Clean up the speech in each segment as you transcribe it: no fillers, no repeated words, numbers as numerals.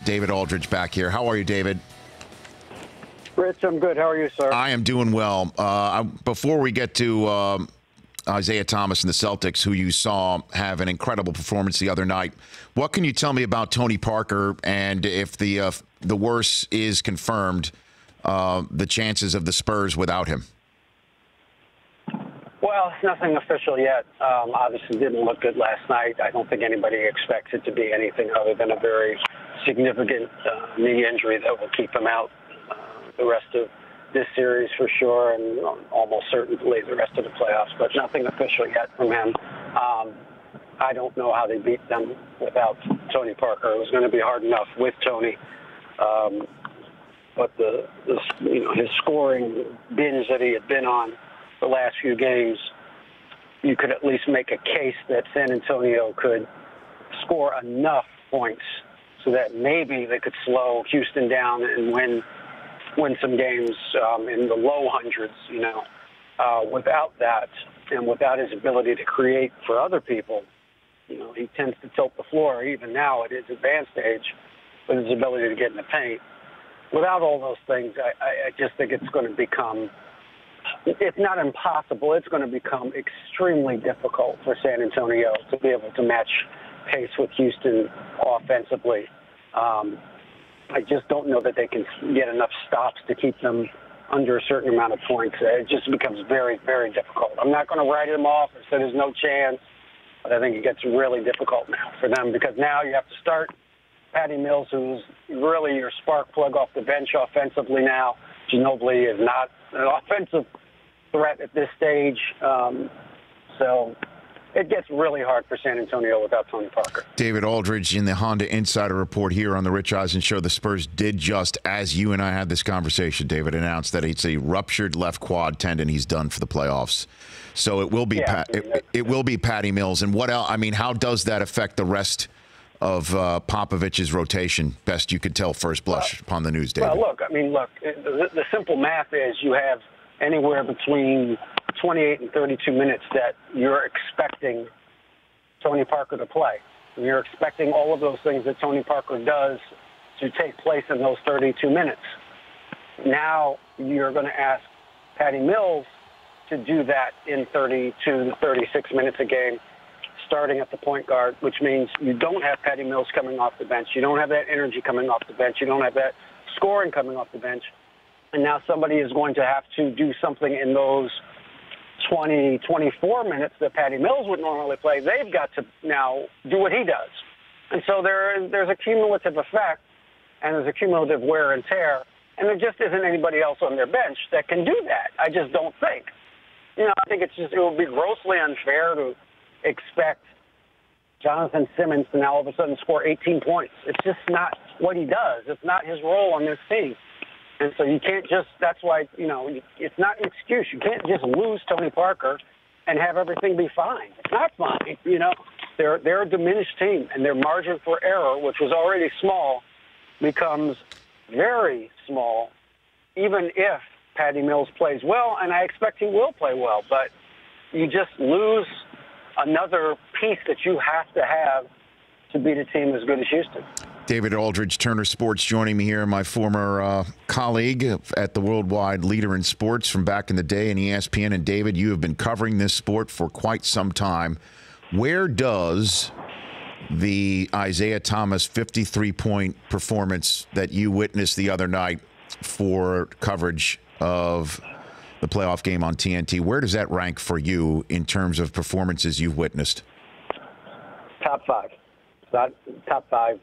David Aldridge back here. How are you, David? Rich, I'm good. How are you, sir? I am doing well. Before we get to Isiah Thomas and the Celtics, who you saw have an incredible performance the other night, what can you tell me about Tony Parker, and if the worst is confirmed, the chances of the Spurs without him? Well, nothing official yet. Obviously didn't look good last night. I don't think anybody expects it to be anything other than a very significant knee injury that will keep him out the rest of this series for sure, and almost certainly the rest of the playoffs, but nothing official yet from him. I don't know how they beat them without Tony Parker. It was going to be hard enough with Tony. But his scoring binge that he had been on the last few games, you could at least make a case that San Antonio could score enough points so that maybe they could slow Houston down and win some games in the low hundreds. Without that, and without his ability to create for other people, he tends to tilt the floor even now at his advanced age with his ability to get in the paint. Without all those things, I just think it's going to become, if not impossible, it's going to become extremely difficult for San Antonio to be able to match pace with Houston offensively. I just don't know that they can get enough stops to keep them under a certain amount of points. It just becomes very, very difficult. I'm not going to write them off and say there's no chance, but I think it gets really difficult now for them because now you have to start Patty Mills, who's really your spark plug off the bench offensively now. Ginobili is not an offensive threat at this stage. So it gets really hard for San Antonio without Tony Parker. David Aldridge in the Honda Insider Report here on the Rich Eisen Show. The Spurs did just, as you and I had this conversation, David, announced that it's a ruptured left quad tendon. He's done for the playoffs. So it will be it will be Patty Mills. And what else? I mean, how does that affect the rest of Popovich's rotation? Best you could tell first blush upon the news, David. Well, the simple math is you have anywhere between 28 and 32 minutes that you're expecting Tony Parker to play. You're expecting all of those things that Tony Parker does to take place in those 32 minutes. Now you're going to ask Patty Mills to do that in 32 to 36 minutes a game, starting at the point guard, which means you don't have Patty Mills coming off the bench. You don't have that energy coming off the bench. You don't have that scoring coming off the bench. And now somebody is going to have to do something in those 20, 24 minutes that Patty Mills would normally play. They've got to now do what he does. And so there's a cumulative effect, and there's a cumulative wear and tear, and there just isn't anybody else on their bench that can do that. I just don't think. I think it would be grossly unfair to expect Jonathan Simmons to now all of a sudden score 18 points. It's just not what he does. It's not his role on this team. And so you can't just, that's why, it's not an excuse. You can't just lose Tony Parker and have everything be fine. It's not fine. They're a diminished team, and their margin for error, which was already small, becomes very small, even if Patty Mills plays well, and I expect he will play well. But you just lose another piece that you have to beat a team as good as Houston. David Aldridge, Turner Sports, joining me here, my former colleague at the Worldwide Leader in Sports from back in the day in ESPN. And David, you have been covering this sport for quite some time. Where does the Isiah Thomas 53-point performance that you witnessed the other night for coverage of the playoff game on TNT, where does that rank for you in terms of performances you've witnessed? Top five. Not top five.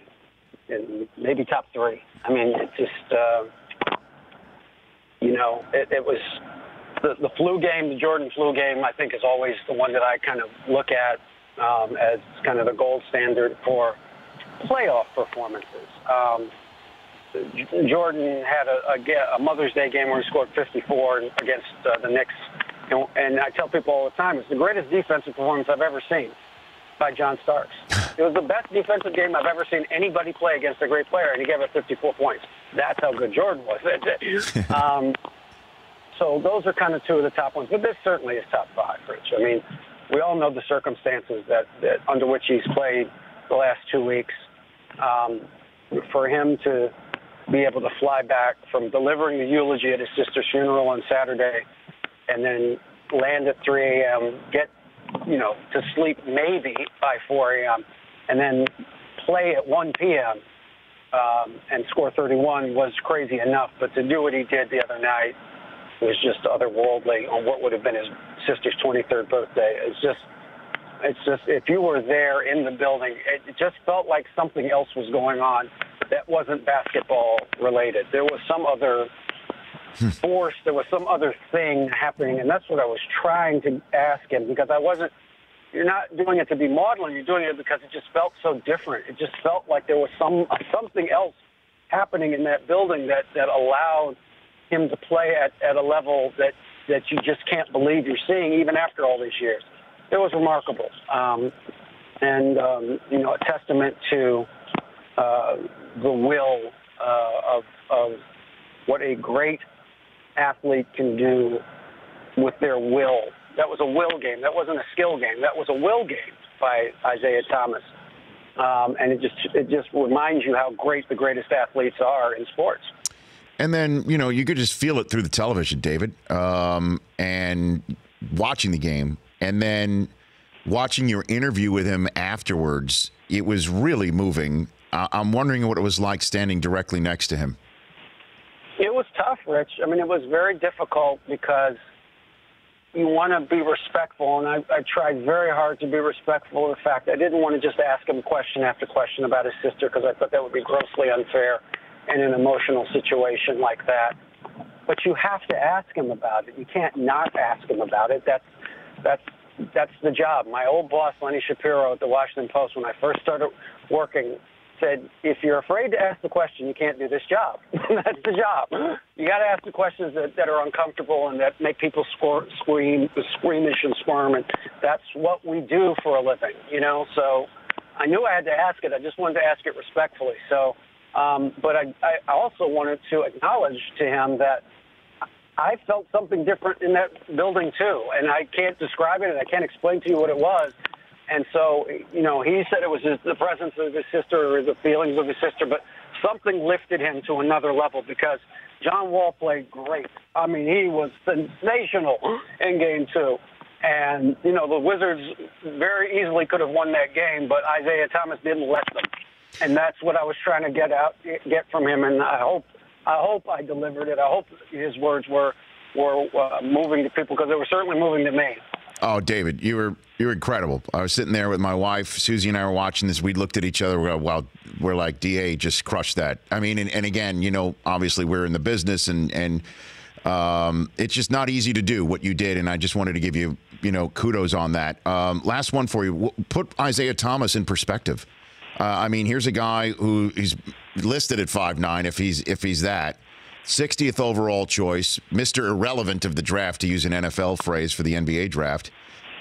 And maybe top three. I mean, it just, it was the flu game, the Jordan flu game, I think is always the one that I kind of look at as kind of the gold standard for playoff performances. Jordan had a Mother's Day game where he scored 54 against the Knicks. And I tell people all the time, it's the greatest defensive performance I've ever seen by John Starks. It was the best defensive game I've ever seen anybody play against a great player, and he gave up 54 points. That's how good Jordan was. So those are kind of two of the top ones. But this certainly is top five, Rich. I mean, we all know the circumstances that under which he's played the last 2 weeks. for him to be able to fly back from delivering the eulogy at his sister's funeral on Saturday and then land at 3 a.m., get, to sleep maybe by 4 a.m., and then play at 1 p.m. And score 31 was crazy enough. But to do what he did the other night was just otherworldly on what would have been his sister's 23rd birthday. It's just if you were there in the building, it just felt like something else was going on that wasn't basketball related. There was some other force, there was some other thing happening, and that's what I was trying to ask him, because you're not doing it to be maudlin, you're doing it because it just felt so different. It just felt like there was something else happening in that building that allowed him to play at a level that you just can't believe you're seeing even after all these years. It was remarkable, and a testament to the will of what a great athlete can do with their will. That was a will game. That wasn't a skill game. That was a will game by Isiah Thomas, and it just reminds you how great the greatest athletes are in sports. And then, you could just feel it through the television, David, and watching the game. And then watching your interview with him afterwards, it was really moving. I'm wondering what it was like standing directly next to him. It was tough, Rich. I mean, it was very difficult because you want to be respectful, and I tried very hard to be respectful of the fact I didn't want to just ask him question after question about his sister, because I thought that would be grossly unfair in an emotional situation like that. But you have to ask him about it. You can't not ask him about it. That's the job. My old boss, Lenny Shapiro at the Washington Post, when I first started working, said, if you're afraid to ask the question, you can't do this job. That's the job. You got to ask the questions that are uncomfortable and that make people squeamish and squirm, and that's what we do for a living, So I knew I had to ask it. I just wanted to ask it respectfully. So, but I also wanted to acknowledge to him that I felt something different in that building too, and I can't describe it, and I can't explain to you what it was. And so, he said it was the presence of his sister or the feelings of his sister, but something lifted him to another level because John Wall played great. I mean, he was sensational in Game 2. And, the Wizards very easily could have won that game, but Isiah Thomas didn't let them. And that's what I was trying to get from him, and I hope I delivered it. I hope his words were moving to people, because they were certainly moving to me. Oh, David, you're incredible. I was sitting there with my wife, Susie, and I were watching this. We looked at each other. We're like, DA just crushed that. I mean, and again, obviously we're in the business, and it's just not easy to do what you did. And I just wanted to give you, kudos on that. Last one for you. Put Isiah Thomas in perspective. I mean, here's a guy who he's listed at 5'9", if he's that. 60th overall choice, Mr. Irrelevant of the draft, to use an NFL phrase for the NBA draft.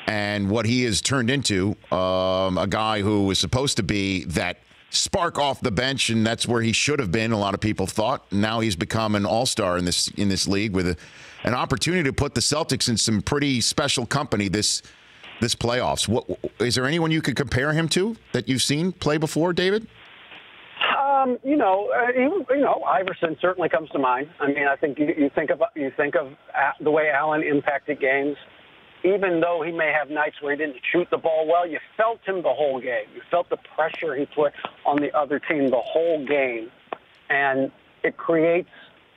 And what he has turned into, a guy who was supposed to be that spark off the bench, and that's where he should have been, a lot of people thought. Now he's become an all-star in this league with an opportunity to put the Celtics in some pretty special company this playoffs. Is there anyone you could compare him to that you've seen play before, David? Iverson certainly comes to mind. I mean, I think you think of the way Allen impacted games. Even though he may have nights where he didn't shoot the ball well, you felt him the whole game. You felt the pressure he put on the other team the whole game, and it creates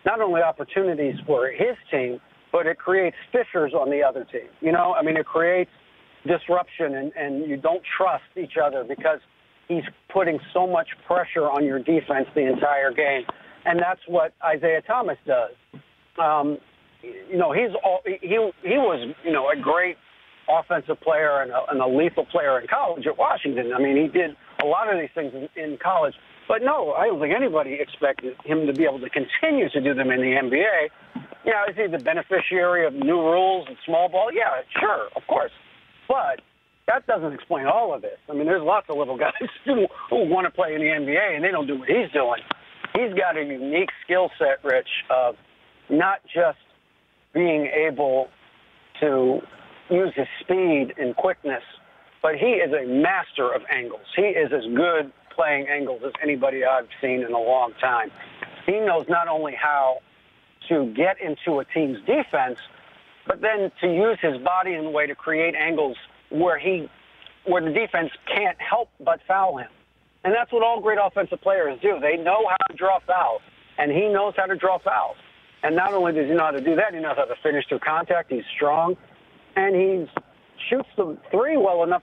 not only opportunities for his team, but it creates fissures on the other team. It creates disruption, and you don't trust each other because he's putting so much pressure on your defense the entire game. And that's what Isiah Thomas does. He was, a great offensive player and a lethal player in college at Washington. I mean, he did a lot of these things in college. But no, I don't think anybody expected him to be able to continue to do them in the NBA. Is he the beneficiary of new rules and small ball? Yeah, sure, of course. But that doesn't explain all of this. I mean, there's lots of little guys who want to play in the NBA, and they don't do what he's doing. He's got a unique skill set, Rich, of not just being able to use his speed and quickness, but he is a master of angles. He is as good playing angles as anybody I've seen in a long time. He knows not only how to get into a team's defense, but then to use his body in a way to create angles where the defense can't help but foul him. And that's what all great offensive players do. They know how to draw fouls, and he knows how to draw fouls. And not only does he know how to do that, he knows how to finish through contact. He's strong, and he shoots the three well enough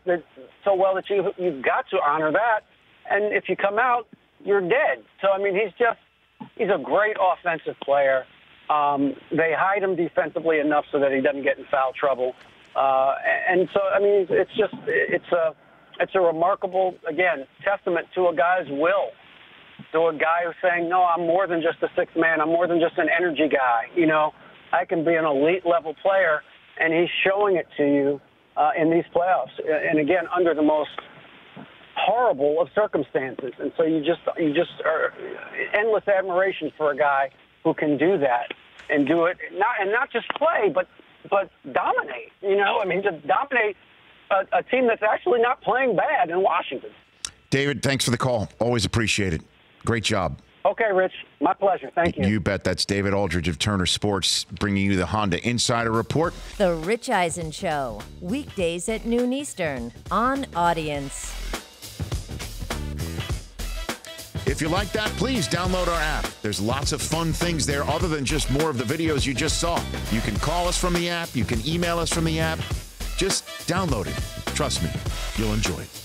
so well that you've got to honor that. And if you come out, you're dead. So, I mean, he's a great offensive player. They hide him defensively enough so that he doesn't get in foul trouble. And so, I mean, it's a remarkable, again, testament to a guy's will, to a guy who's saying, no, I'm more than just a sixth man. I'm more than just an energy guy. You know, I can be an elite level player, and he's showing it to you in these playoffs. And again, under the most horrible of circumstances. And so you just are endless admiration for a guy who can do that and do it not just play, but dominate. You know, I mean, just dominate a team that's actually not playing bad in Washington. David, thanks for the call. Always appreciate it. Great job. Okay, Rich. My pleasure. Thank you. You bet. That's David Aldridge of Turner Sports bringing you the Honda Insider Report. The Rich Eisen Show, weekdays at noon Eastern on Audience. If you like that, please download our app. There's lots of fun things there other than just more of the videos you just saw. You can call us from the app. You can email us from the app. Just download it. Trust me, you'll enjoy it.